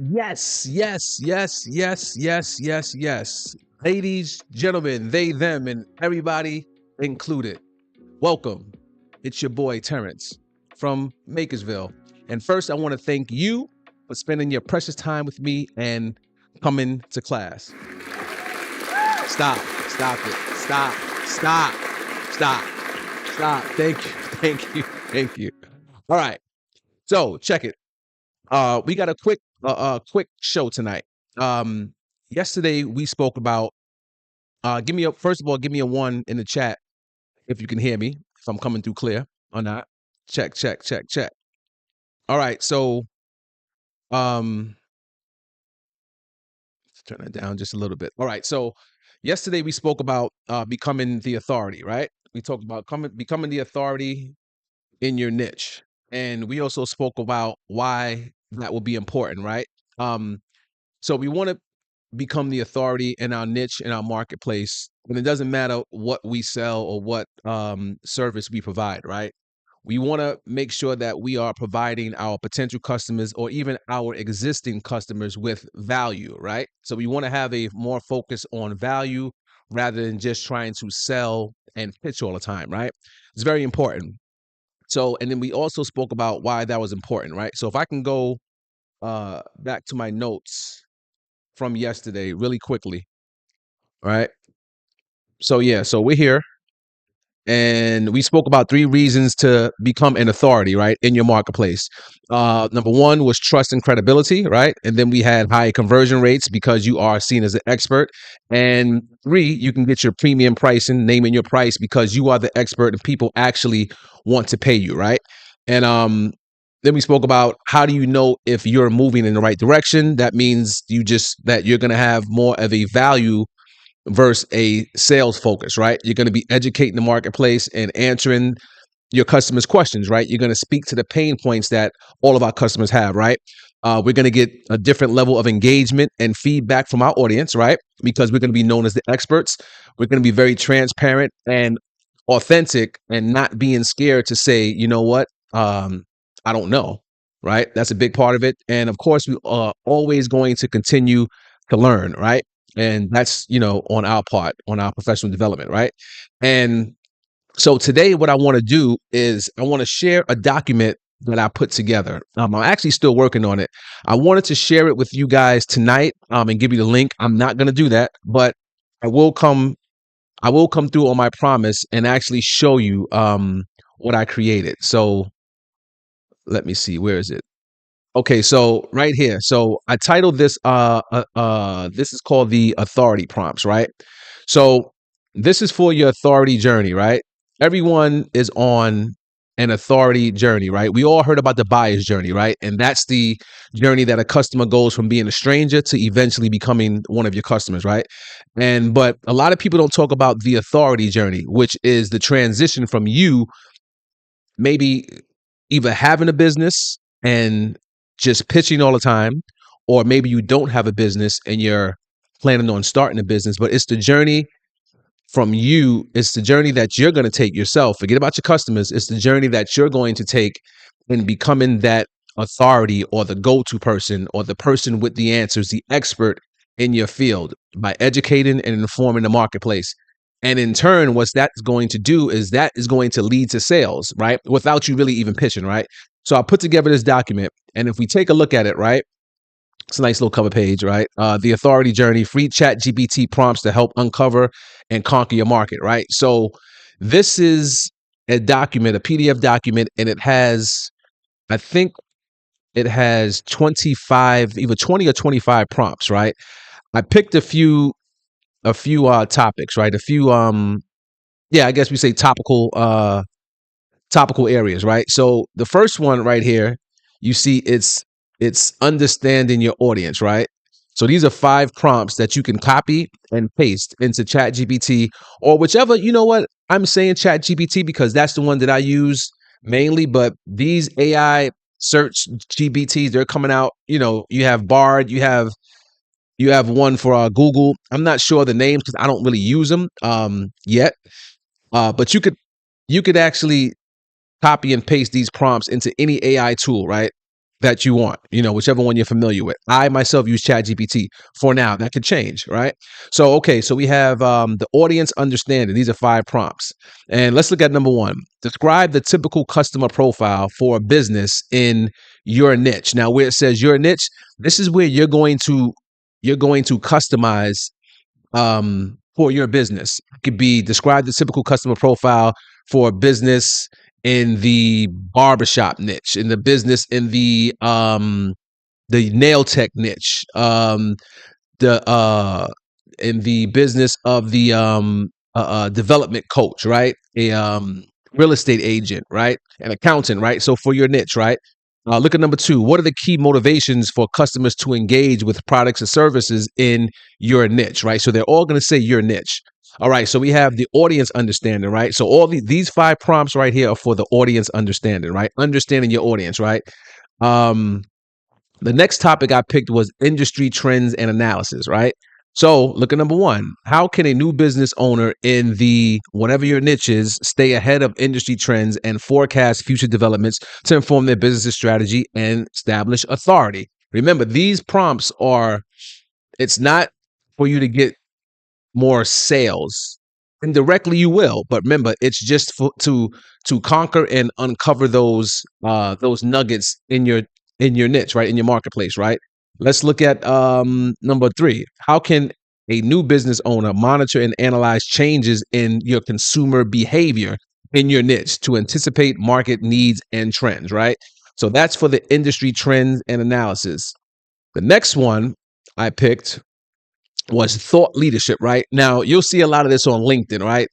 Yes, yes, yes, yes, yes, yes, yes. Ladies, gentlemen, they, them, and everybody included. Welcome. It's your boy Terrence from Makersville. And first, I want to thank you for spending your precious time with me and coming to class. Stop. Stop it. Stop. Stop. Stop. Stop. Thank you. Thank you. Thank you. All right. So check it. We got a quick show tonight. Um, Yesterday we spoke about. Give me a first of all, give me a one in the chat if you can hear me. If I'm coming through clear or not. Check, check, check, check. All right. So um, let's turn it down just a little bit. All right. So yesterday we spoke about becoming the authority. Right. We talked about becoming the authority in your niche, and we also spoke about why that will be important. Right. Um, so we want to become the authority in our niche in our marketplace, and it doesn't matter what we sell or what service we provide, right? We want to make sure that we are providing our potential customers or even our existing customers with value, right? So we want to have a more focus on value rather than just trying to sell and pitch all the time, right? It's very important. So, and then we also spoke about why that was important, right? So if I can go back to my notes from yesterday really quickly. All right. So yeah, so we're here and we spoke about three reasons to become an authority, right, in your marketplace. Number one was trust and credibility, right? And then we had high conversion rates because you are seen as an expert. And three, you can get your premium pricing, naming your price because you are the expert and people actually want to pay you, right? And then we spoke about how do you know if you're moving in the right direction? That means that you're going to have more of a value versus a sales focus, right? You're going to be educating the marketplace and answering your customers' questions, right? You're going to speak to the pain points that all of our customers have, right? We're going to get a different level of engagement and feedback from our audience, right? Because we're going to be known as the experts. We're going to be very transparent and authentic and not being scared to say, you know what, I don't know, right? That's a big part of it. And of course, we are always going to continue to learn, right? And that's, on our part, on our professional development, right? And so today, what I want to do is I want to share a document that I put together. I'm actually still working on it. I wanted to share it with you guys tonight and give you the link. I'm not going to do that, but I will come. I will come through on my promise and actually show you what I created. So let me see. Where is it? Okay, so right here. So I titled this this is called the authority prompts, right? So this is for your authority journey, right? Everyone is on an authority journey, right? We all heard about the buyer's journey, right? And that's the journey that a customer goes from being a stranger to eventually becoming one of your customers, right? And but a lot of people don't talk about the authority journey, which is the transition from you maybe either having a business and just pitching all the time, or maybe you don't have a business and you're planning on starting a business, but it's the journey from you. It's the journey that you're going to take yourself. Forget about your customers. It's the journey that you're going to take in becoming that authority or the go-to person or the person with the answers, the expert in your field by educating and informing the marketplace. And in turn, what that's going to do is that is going to lead to sales, right? Without you really even pitching, right? So I put together this document. And if we take a look at it, right? It's a nice little cover page, right? The authority journey, free chat GPT prompts to help uncover and conquer your market, right? So this is a document, a PDF document, and it has, I think it has 25, either 20 or 25 prompts, right? I picked a few topics, right? A few yeah, I guess we say topical areas, right? So the first one right here, you see it's understanding your audience, right? So these are 5 prompts that you can copy and paste into Chat GPT or whichever, you know what? I'm saying Chat GPT because that's the one that I use mainly, but these AI search GPTs, they're coming out, you have Bard, you have one for Google. I'm not sure the names because I don't really use them yet. But you could actually copy and paste these prompts into any AI tool, right? that you want, whichever one you're familiar with. I myself use ChatGPT for now. That could change, right? So, okay, so we have the audience understanding. These are 5 prompts. And let's look at number 1. Describe the typical customer profile for a business in your niche. Now, where it says your niche, this is where you're going to customize for your business. It could be describe the typical customer profile for a business in the barbershop niche, in the business in the nail tech niche, the in the business of the development coach, right? A real estate agent, right? An accountant, right? So for your niche, right? Look at number 2. What are the key motivations for customers to engage with products and services in your niche, right? So they're all going to say your niche. All right. So we have the audience understanding, right? So all these 5 prompts right here are for the audience understanding, right? Understanding your audience, right? Um, the next topic I picked was industry trends and analysis, right? So look at number 1. How can a new business owner in the whatever your niche is stay ahead of industry trends and forecast future developments to inform their business strategy and establish authority? Remember, these prompts it's not for you to get more sales. Indirectly, you will, but remember, it's just to conquer and uncover those nuggets in your niche, right? In your marketplace, right? Let's look at number 3. How can a new business owner monitor and analyze changes in your consumer behavior in your niche to anticipate market needs and trends, right? So that's for the industry trends and analysis. The next one I picked was thought leadership, right? Now, you'll see a lot of this on LinkedIn, right?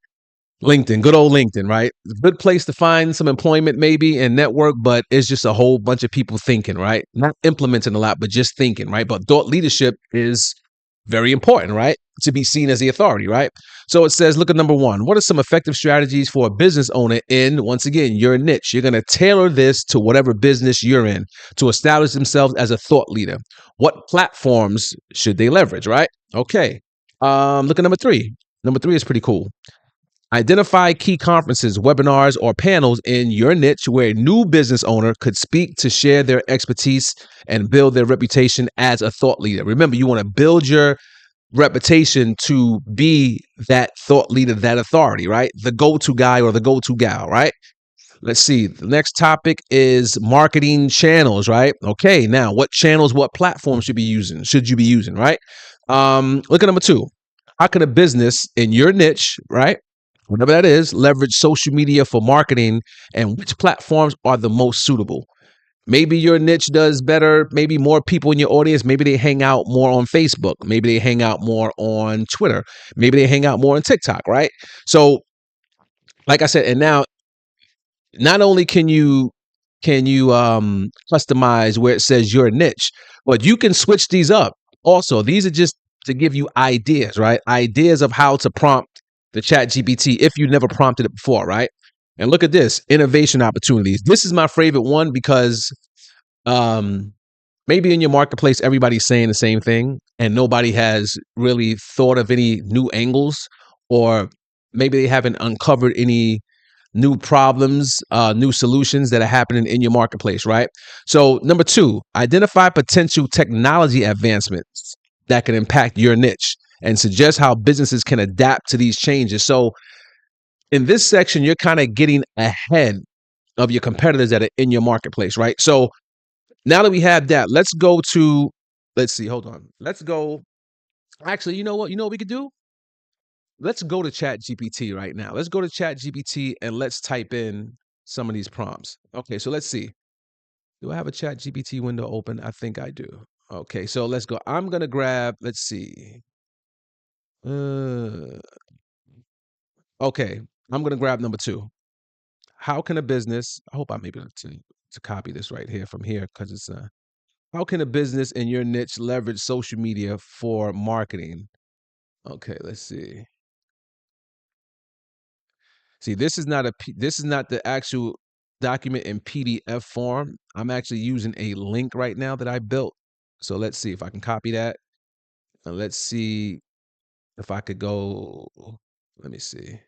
LinkedIn, good old LinkedIn, right? Good place to find some employment maybe and network, but it's just a whole bunch of people thinking, right? Not implementing a lot, but just thinking, right? But thought leadership is very important, right? To be seen as the authority, right? So it says, look at number 1. What are some effective strategies for a business owner in, once again, your niche? You're going to tailor this to whatever business you're in to establish themselves as a thought leader. What platforms should they leverage, right? Okay. Look at number 3. Number 3 is pretty cool. Identify key conferences, webinars, or panels in your niche where a new business owner could speak to share their expertise and build their reputation as a thought leader. Remember, you want to build your reputation to be that thought leader, that authority, right? The go-to guy or the go-to gal, right? Let's see. The next topic is marketing channels, right? Okay, now what channels, what platforms should you be using, right? Look at number 2. How can a business in your niche, right? Whatever that is, leverage social media for marketing and which platforms are the most suitable? Maybe your niche does better. Maybe more people in your audience, maybe they hang out more on Facebook. Maybe they hang out more on Twitter. Maybe they hang out more on TikTok, right? So, like I said, and now not only can you customize where it says your niche, but you can switch these up. Also, these are just to give you ideas, right? Ideas of how to prompt the chat GPT if you never prompted it before, right? And look at this, innovation opportunities. This is my favorite one because um maybe in your marketplace everybody's saying the same thing and nobody has really thought of any new angles, or maybe they haven't uncovered any new problems, new solutions that are happening in your marketplace, right? So, number 2, identify potential technology advancements that can impact your niche and suggest how businesses can adapt to these changes. So, in this section, you're kind of getting ahead of your competitors that are in your marketplace, right? So, now that we have that, let's see, hold on. Let's go. Actually, you know what? You know what we could do? Let's go to Chat GPT right now. Let's go to Chat GPT and let's type in some of these prompts. Okay, so let's see. Do I have a Chat GPT window open? I think I do. Okay, so let's go. I'm gonna grab, let's see. Uh, okay, I'm gonna grab number 2. How can a business, I hope I'm able to copy this right here from here because it's how can a business in your niche leverage social media for marketing? Okay, let's see. See, this is not the actual document in PDF form. I'm actually using a link right now that I built. So let's see if I can copy that. And let's see if I could go. Let me see.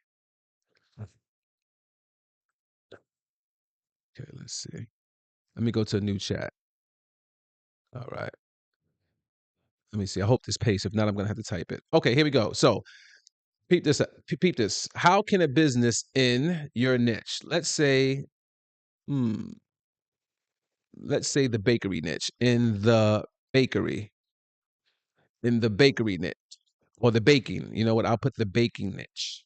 Okay, let's see. Let me go to a new chat. All right. Let me see. I hope this pace. If not, I'm gonna have to type it. Okay, here we go. So peep this. Peep this. How can a business in your niche, hmm, let's say the bakery niche, bakery, in the bakery niche, or the baking. You know what? I'll put the baking niche.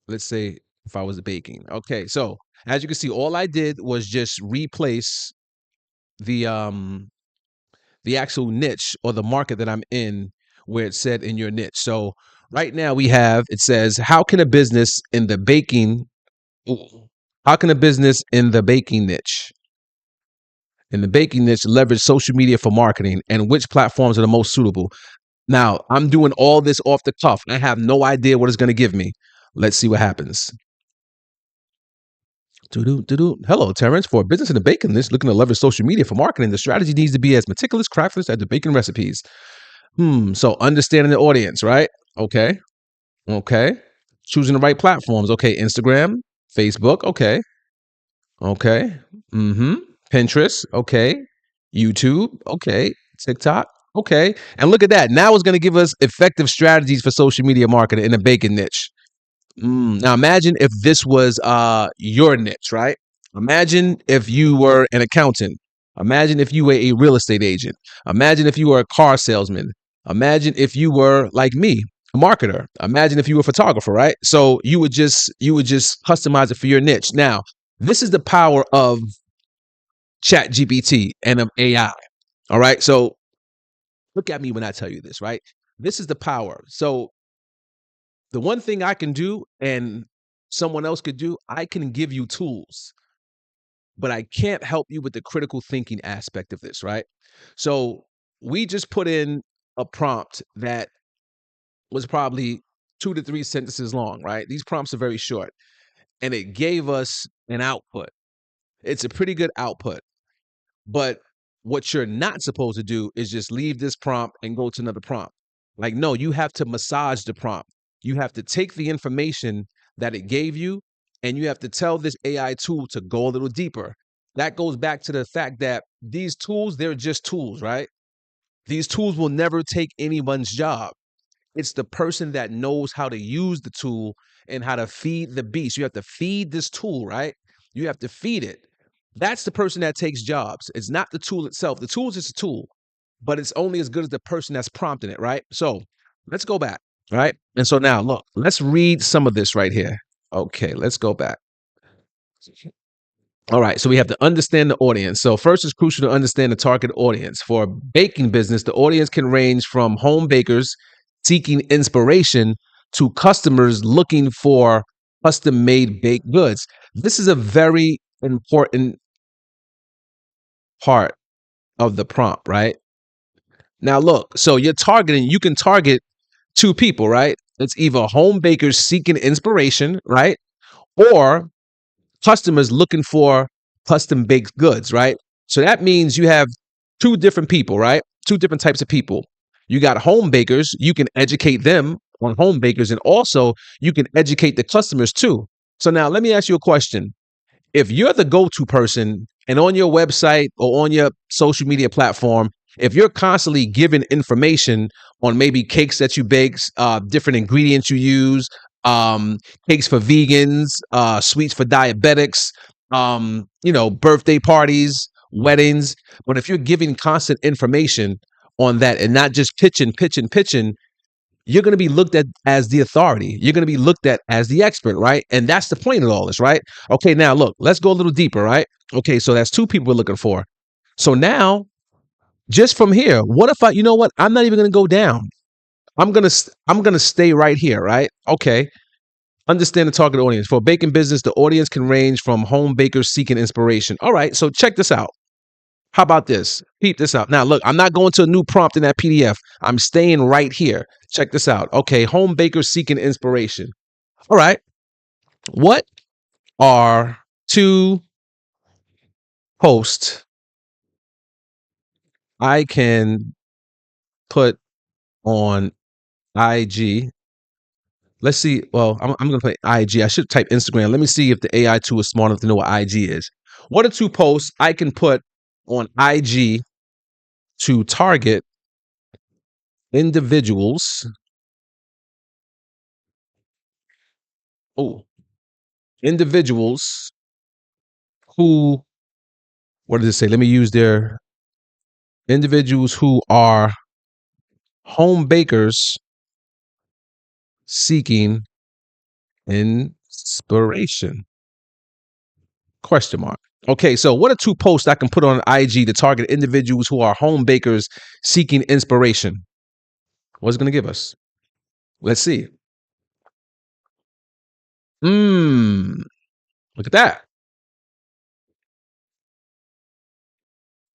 Let's say if I was baking. Okay, so as you can see, all I did was just replace the um the actual niche or the market that I'm in where it said in your niche. So right now it says, how can a business in the baking, ooh, how can a business in the baking niche leverage social media for marketing, and which platforms are the most suitable? Now, I'm doing all this off the cuff. I have no idea what it's going to give me. Let's see what happens. Doo-doo, doo-doo. Hello, Terrence. For a business in the baking niche looking to leverage social media for marketing, the strategy needs to be as meticulous, craftless as the baking recipes. So understanding the audience, right? Okay. Okay. Choosing the right platforms. Okay. Instagram, Facebook. Okay. Okay. Mm-hmm. Pinterest. Okay. YouTube. Okay. TikTok. Okay. And look at that. Now it's going to give us effective strategies for social media marketing in the baking niche. Now imagine if this was your niche, right? Imagine if you were an accountant. Imagine if you were a real estate agent. Imagine if you were a car salesman. Imagine if you were like me, a marketer. Imagine if you were a photographer, right? So you would just customize it for your niche. Now, this is the power of Chat GPT and of AI. All right. So look at me when I tell you this, right? This is the power. So the one thing I can do and someone else could do, I can give you tools, but I can't help you with the critical thinking aspect of this, right? So we just put in a prompt that was probably 2 to 3 sentences long, right? These prompts are very short, and it gave us an output. It's a pretty good output. But what you're not supposed to do is just leave this prompt and go to another prompt. Like, no, you have to massage the prompt. You have to take the information that it gave you and you have to tell this AI tool to go a little deeper. That goes back to the fact that these tools, they're just tools, right? These tools will never take anyone's job. It's the person that knows how to use the tool and how to feed the beast. You have to feed this tool, right? You have to feed it. That's the person that takes jobs. It's not the tool itself. The tool is just a tool, but it's only as good as the person that's prompting it, right? So let's go back, right? And so now, look, let's read some of this right here. Okay, let's go back. All right, so we have to understand the audience. So first, it's crucial to understand the target audience. For a baking business, the audience can range from home bakers seeking inspiration to customers looking for custom-made baked goods. This is a very important part of the prompt, right? Now, look, so you can target two people, right? It's either home bakers seeking inspiration, right? Or customers looking for custom baked goods, right? So that means you have two different people, right? Two different types of people. You got home bakers, you can educate them on home bakers, and also you can educate the customers too. So now let me ask you a question. If you're the go-to person and on your website or on your social media platform, if you're constantly giving information on maybe cakes that you bake, different ingredients you use, um, cakes for vegans, sweets for diabetics, birthday parties, weddings. But if you're giving constant information on that and not just pitching, you're going to be looked at as the authority. You're going to be looked at as the expert, right? And that's the point of all this, right? Okay, now look, let's go a little deeper, right? Okay, so that's two people we're looking for. So now, just from here, what if you know what? I'm not even going to go down. I'm gonna stay right here, right? Okay. Understand the target audience. For a baking business, the audience can range from home bakers seeking inspiration. All right, so check this out. How about this? Peep this out. Now, look, I'm not going to a new prompt in that PDF. I'm staying right here. Check this out. Okay, home bakers seeking inspiration. All right. What are two posts I can put on IG? Let's see. Well, I'm going to put IG. I should type Instagram. Let me see if the AI tool is smart enough to know what IG is. What are two posts I can put on IG to target individuals. Individuals who, what does it say? Let me use their individuals who are home bakers seeking inspiration. Question mark. Okay, so what are 2 posts I can put on IG to target individuals who are home bakers seeking inspiration? What's it going to give us? Let's see. Look at that.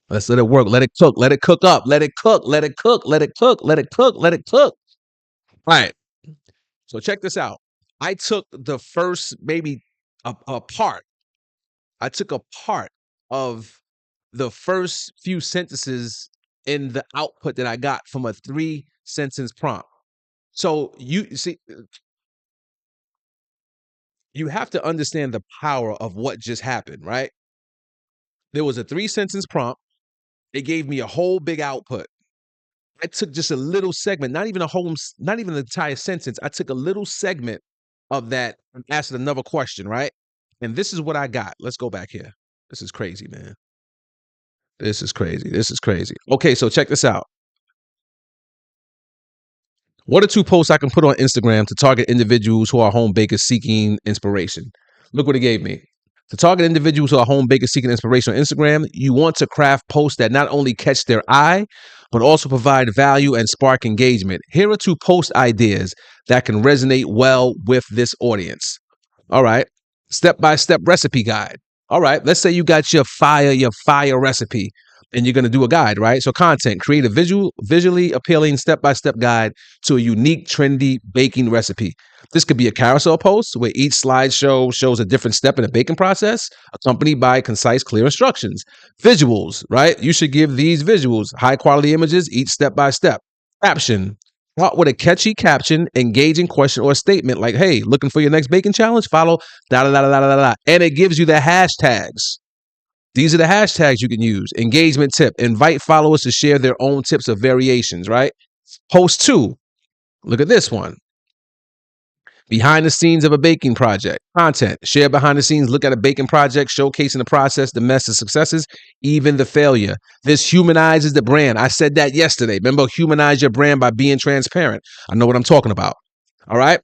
Let's let it work. Let it cook. Let it cook up. Let it cook. Let it cook. Let it cook. Let it cook. Let it cook. All right. So check this out. I took the first, maybe a part. I took a part of the first few sentences in the output that I got from a 3-sentence prompt. So you see, you have to understand the power of what just happened, right? There was a 3-sentence prompt. It gave me a whole big output. I took just a little segment, not even not even the entire sentence. I took a little segment of that and asked it another question, right? And this is what I got. Let's go back here. This is crazy, man. This is crazy. This is crazy. Okay, so check this out. What are 2 posts I can put on Instagram to target individuals who are home bakers seeking inspiration? Look what it gave me. To target individuals who are home bakers seeking inspiration on Instagram, you want to craft posts that not only catch their eye, but also provide value and spark engagement. Here are 2 post ideas that can resonate well with this audience. All right. Step-by-step recipe guide. All right. Let's say you got your fire recipe and you're going to do a guide, right? So content, create a visually appealing step-by-step guide to a unique, trendy baking recipe. This could be a carousel post where each slideshow shows a different step in the baking process, accompanied by concise, clear instructions. Visuals, right? You should give these visuals high quality images, each step by step. Caption. Start with a catchy caption, engaging question or statement like, hey, looking for your next baking challenge? Follow da da da da da da. And it gives you the hashtags. These are the hashtags you can use. Engagement tip. Invite followers to share their own tips or variations, right? Post 2. Look at this one. Behind the scenes of a baking project. Content. Share behind the scenes. Look at a baking project, showcasing the process, the mess, the successes, even the failure. This humanizes the brand. I said that yesterday. Remember, humanize your brand by being transparent. I know what I'm talking about. All right.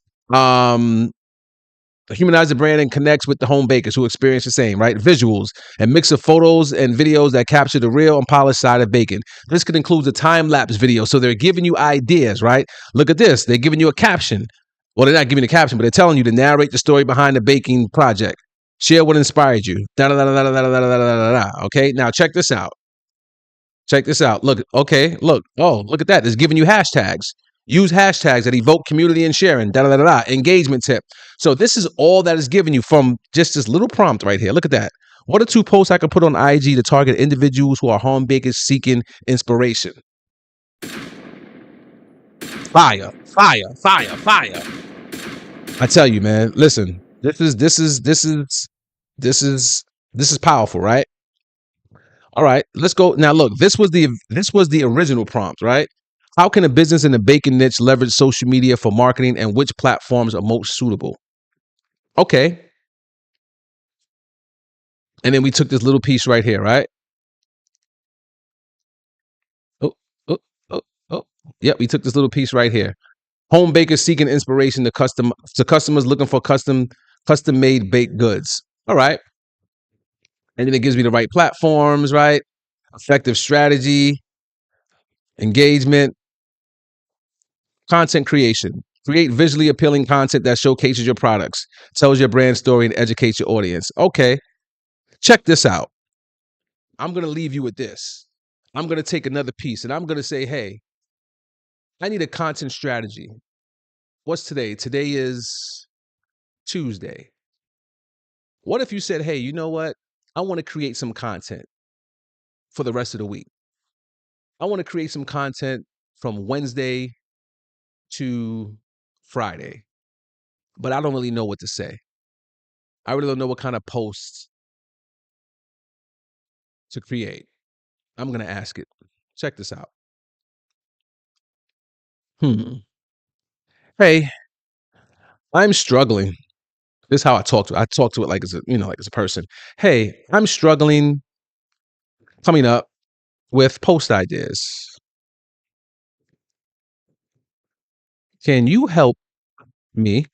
Humanize the brand and connects with the home bakers who experience the same, right? Visuals and mix of photos and videos that capture the real and polished side of baking. This could include a time-lapse video. So they're giving you ideas, right? Look at this. They're giving you a caption. Well, they're not giving a caption, but they're telling you to narrate the story behind the baking project. Share what inspired you. Okay, now check this out. Check this out. Look, okay, look. Oh, look at that. It's giving you hashtags. Use hashtags that evoke community and sharing. Engagement tip. So this is all that is given you from just this little prompt right here. Look at that. What are 2 posts I can put on IG to target individuals who are home bakers seeking inspiration? Fire, fire, fire, fire. I tell you, man. Listen, this is powerful, right? All right, let's go. Now look, this was the original prompt, right? How can a business in the baking niche leverage social media for marketing and which platforms are most suitable? Okay. And then we took this little piece right here, right? Oh, oh, oh, oh. Yep, we took this little piece right here. Home bakers seeking inspiration to customers looking for custom made baked goods. All right. And then it gives me the right platforms, right? Effective strategy, engagement, content creation. Create visually appealing content that showcases your products, tells your brand story, and educates your audience. Okay, check this out. I'm going to leave you with this. I'm going to take another piece and I'm going to say, hey, I need a content strategy. What's today? Today is Tuesday. What if you said, hey, you know what? I want to create some content for the rest of the week. I want to create some content from Wednesday to Friday, but I don't really know what to say. I really don't know what kind of posts to create. I'm going to ask it. Check this out. Hey, I'm struggling. This is how I talk to it like as a, like as a person. Hey, I'm struggling coming up with post ideas. Can you help me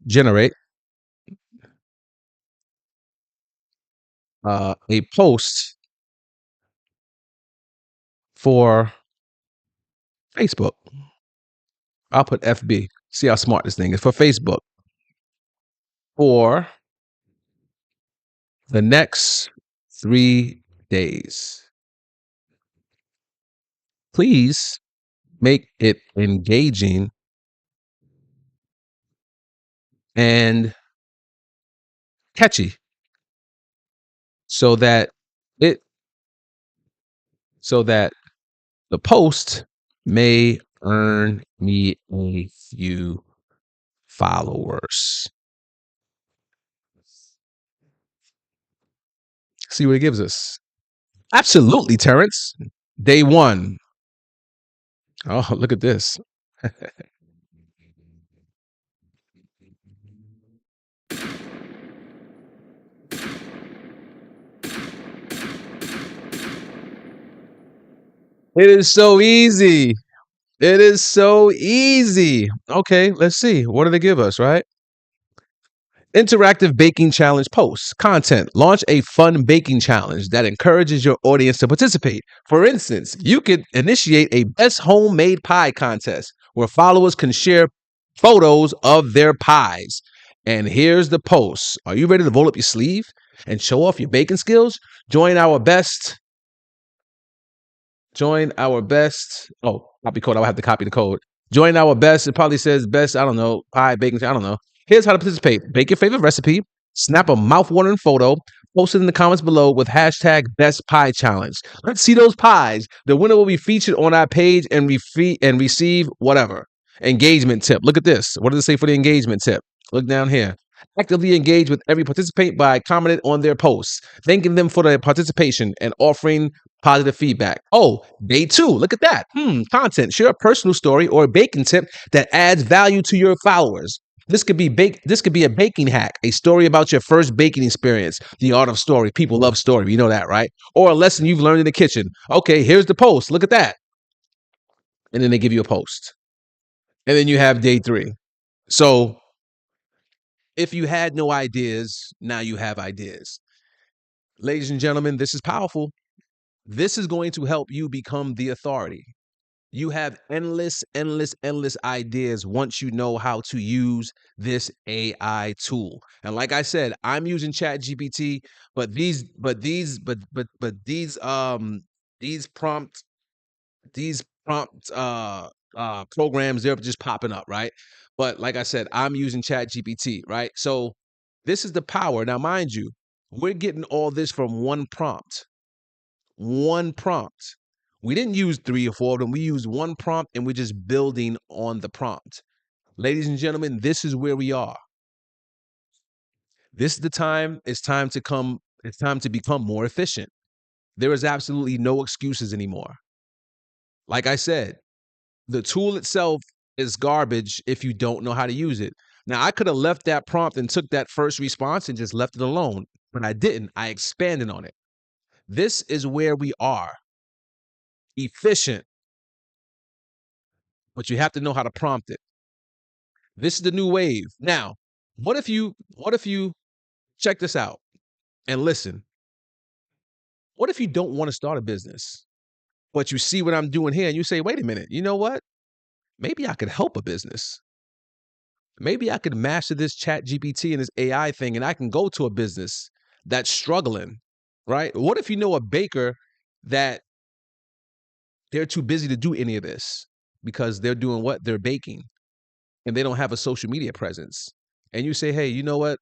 generate a post for Facebook? I'll put FB. See how smart this thing is for Facebook for the next 3 days. Please make it engaging and catchy so that it so that the post may earn me a few followers. See what it gives us. Absolutely, Terrence. Day one. Oh, look at this. It is so easy. It is so easy. Okay, let's see. What do they give us, right? Interactive baking challenge posts. Content. Launch a fun baking challenge that encourages your audience to participate. For instance, you could initiate a best homemade pie contest where followers can share photos of their pies. And here's the post. Are you ready to roll up your sleeve and show off your baking skills? Join our best. Oh, copy code. I will have to copy the code. Join our best. It probably says best, I don't know, pie, baking. I don't know. Here's how to participate. Bake your favorite recipe. Snap a mouth-watering photo. Post it in the comments below with hashtag best pie challenge. Let's see those pies. The winner will be featured on our page and receive whatever. Engagement tip. Look at this. What does it say for the engagement tip? Look down here. Actively engage with every participant by commenting on their posts, thanking them for their participation and offering positive feedback. Oh, day two. Look at that. Content. Share a personal story or a baking tip that adds value to your followers. This could be a baking hack, a story about your first baking experience, the art of story. People love story. You know that, right? Or a lesson you've learned in the kitchen. Okay, here's the post. Look at that. And then they give you a post. And then you have day three. So if you had no ideas, now you have ideas. Ladies and gentlemen, this is powerful. This is going to help you become the authority. You have endless ideas once you know how to use this AI tool. And like I said, I'm using ChatGPT, but these prompt programs, they're just popping up, right? But like I said, I'm using ChatGPT, right? So this is the power. Now, mind you, we're getting all this from one prompt. One prompt. We didn't use 3 or 4 of them. We used one prompt and we're just building on the prompt. Ladies and gentlemen, this is where we are. This is the time. It's time to become more efficient. There is absolutely no excuses anymore. Like I said, the tool itself is garbage if you don't know how to use it. Now, I could have left that prompt and took that first response and just left it alone, but I didn't. I expanded on it. This is where we are. Efficient, but you have to know how to prompt it. This is the new wave. Now, what if you check this out and listen? What if you don't want to start a business, but you see what I'm doing here and you say, wait a minute, you know what? Maybe I could help a business. Maybe I could master this chat GPT and this AI thing and I can go to a business that's struggling, right? What if you know a baker that they're too busy to do any of this because they're doing what? They're baking and they don't have a social media presence. And you say, hey, you know what?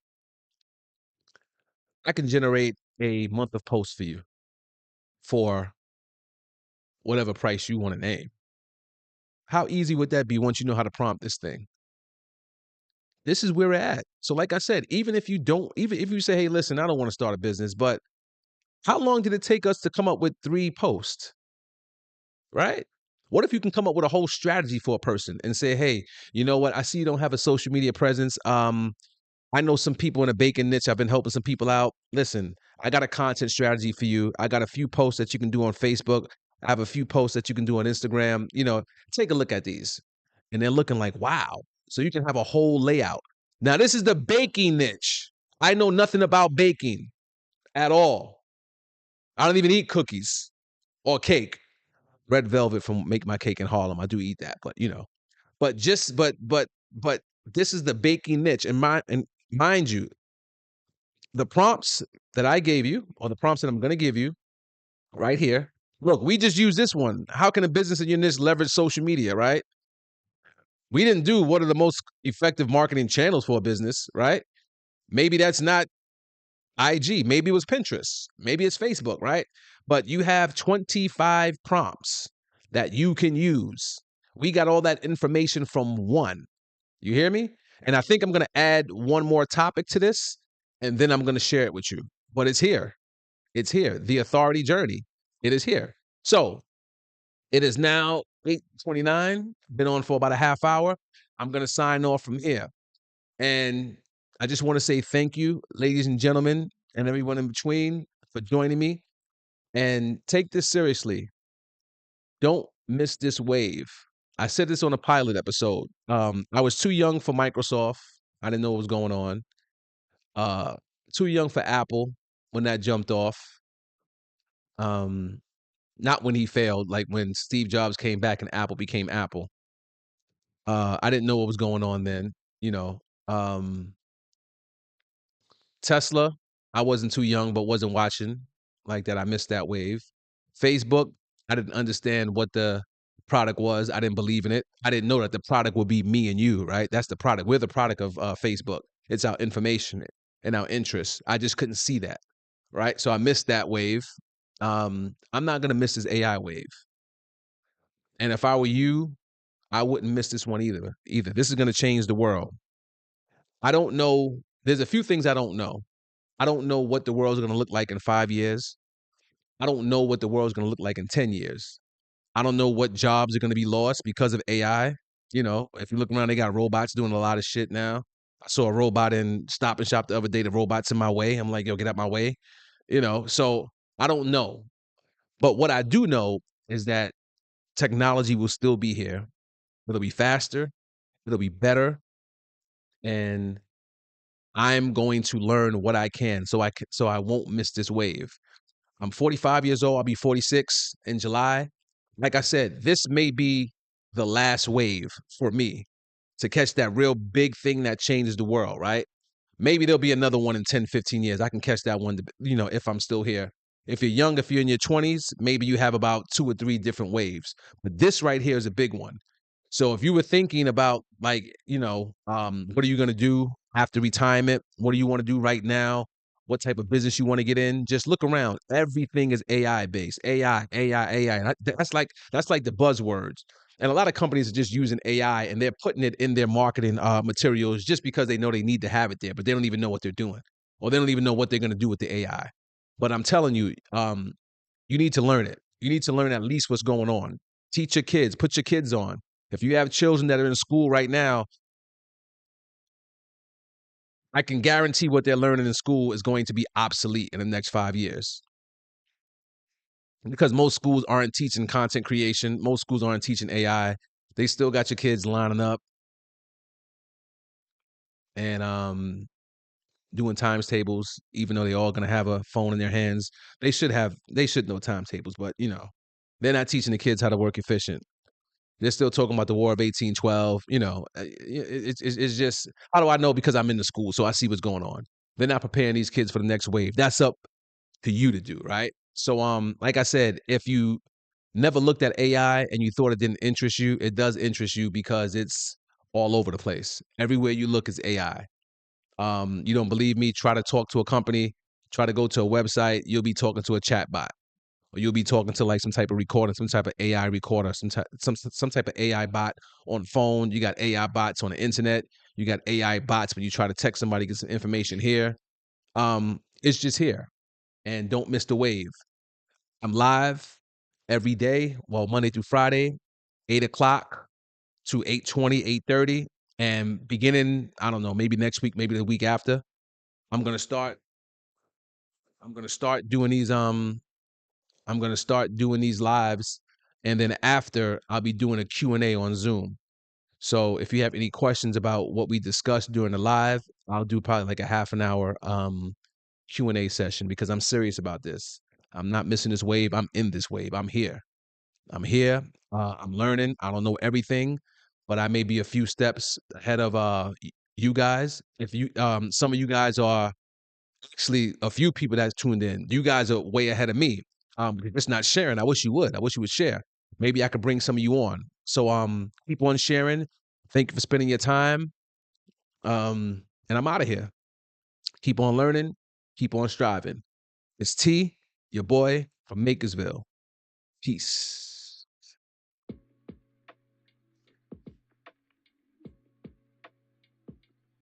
I can generate a month of posts for you for whatever price you want to name. How easy would that be once you know how to prompt this thing? This is where we're at. So, like I said, even if you say, hey, listen, I don't want to start a business, but how long did it take us to come up with 3 posts? right? What if you can come up with a whole strategy for a person and say, hey, you know what? I see you don't have a social media presence. I know some people in a baking niche. I've been helping some people out. Listen, I got a content strategy for you. I got a few posts that you can do on Facebook. I have a few posts that you can do on Instagram. Take a look at these. And they're looking like, wow. So you can have a whole layout. Now, this is the baking niche. I know nothing about baking at all. I don't even eat cookies or cake. Red velvet from Make My Cake in Harlem. I do eat that, but but this is the baking niche. And mind you, the prompts that I gave you, or the prompts that I'm going to give you right here. Look, we just use this one. How can a business in your niche leverage social media, right? We didn't do what are the most effective marketing channels for a business, right? Maybe that's not IG. Maybe it was Pinterest. Maybe it's Facebook, right? But you have 25 prompts that you can use. We got all that information from one. You hear me? And I think I'm going to add one more topic to this, and then I'm going to share it with you. But it's here. It's here. The authority journey. It is here. So it is now 8:29. Been on for about a half hour. I'm going to sign off from here. And I just want to say thank you, ladies and gentlemen, and everyone in between for joining me. And take this seriously. Don't miss this wave. I said this on a pilot episode. I was too young for Microsoft. I didn't know what was going on. Uh, Too young for Apple when that jumped off. Not when he failed, like when Steve Jobs came back and Apple became Apple. I didn't know what was going on then. You know, um, Tesla, I wasn't too young, but wasn't watching like that. I missed that wave. Facebook, I didn't understand what the product was. I didn't believe in it. I didn't know that the product would be me and you, right? That's the product. We're the product of Facebook. It's our information and our interests. I just couldn't see that, right? So I missed that wave. I'm not gonna miss this AI wave. And if I were you, I wouldn't miss this one either. This is gonna change the world. I don't know. There's a few things I don't know. I don't know what the world's gonna look like in 5 years. I don't know what the world's gonna look like in 10 years. I don't know what jobs are gonna be lost because of AI. If you look around, they got robots doing a lot of shit now. I saw a robot in Stop and Shop the other day. The robot's in my way. I'm like, yo, get out my way. So I don't know. But what I do know is that technology will still be here. It'll be faster, it'll be better, and I'm going to learn what I can so I won't miss this wave. I'm 45 years old. I'll be 46 in July. Like I said, this may be the last wave for me to catch that real big thing that changes the world, right? Maybe there'll be another one in 10, 15 years. I can catch that one, if I'm still here. If you're young, if you're in your 20s, maybe you have about 2 or 3 different waves. But this right here is a big one. So if you were thinking about what are you going to do after retirement? What do you want to do right now? What type of business you want to get in? Just look around. Everything is AI based. AI, AI, AI. And that's like the buzzwords. And a lot of companies are just using AI and they're putting it in their marketing materials just because they know they need to have it there, but they don't even know what they're doing, or they don't even know what they're going to do with the AI. But I'm telling you, you need to learn it. You need to learn at least what's going on. Teach your kids. Put your kids on. If you have children that are in school right now, I can guarantee what they're learning in school is going to be obsolete in the next 5 years. Because most schools aren't teaching content creation, most schools aren't teaching AI. They still got your kids lining up and doing times tables, even though they all gonna have a phone in their hands. They should know timetables, but they're not teaching the kids how to work efficient. They're still talking about the War of 1812. It's just, how do I know? Because I'm in the school, so I see what's going on. They're not preparing these kids for the next wave. That's up to you to do, right? So, like I said, if you never looked at AI and you thought it didn't interest you, it does interest you because it's all over the place. Everywhere you look is AI. You don't believe me? Try to talk to a company. Try to go to a website. You'll be talking to a chat bot, or you'll be talking to like some type of recorder, some type of AI recorder, some type of AI bot on phone. You got AI bots on the internet. You got AI bots when you try to text somebody, get some information here. It's just here, and don't miss the wave. I'm live. every day, well, Monday through Friday, 8 o'clock to 8:20, 8:30. And beginning, I don't know, maybe next week, maybe the week after, I'm gonna start I'm gonna start doing these I'm gonna start doing these lives, and then after I'll be doing a Q&A on Zoom. So if you have any questions about what we discussed during the live, I'll do probably like a half an hour Q&A session because I'm serious about this. I'm not missing this wave. I'm in this wave. I'm here. I'm here. I'm learning. I don't know everything, but I may be a few steps ahead of you guys. If you some of you guys are actually a few people that's tuned in. You guys are way ahead of me. If it's not sharing, I wish you would. I wish you would share. Maybe I could bring some of you on. So keep on sharing. Thank you for spending your time. And I'm out of here. Keep on learning. Keep on striving. It's T, your boy from Makersville. Peace.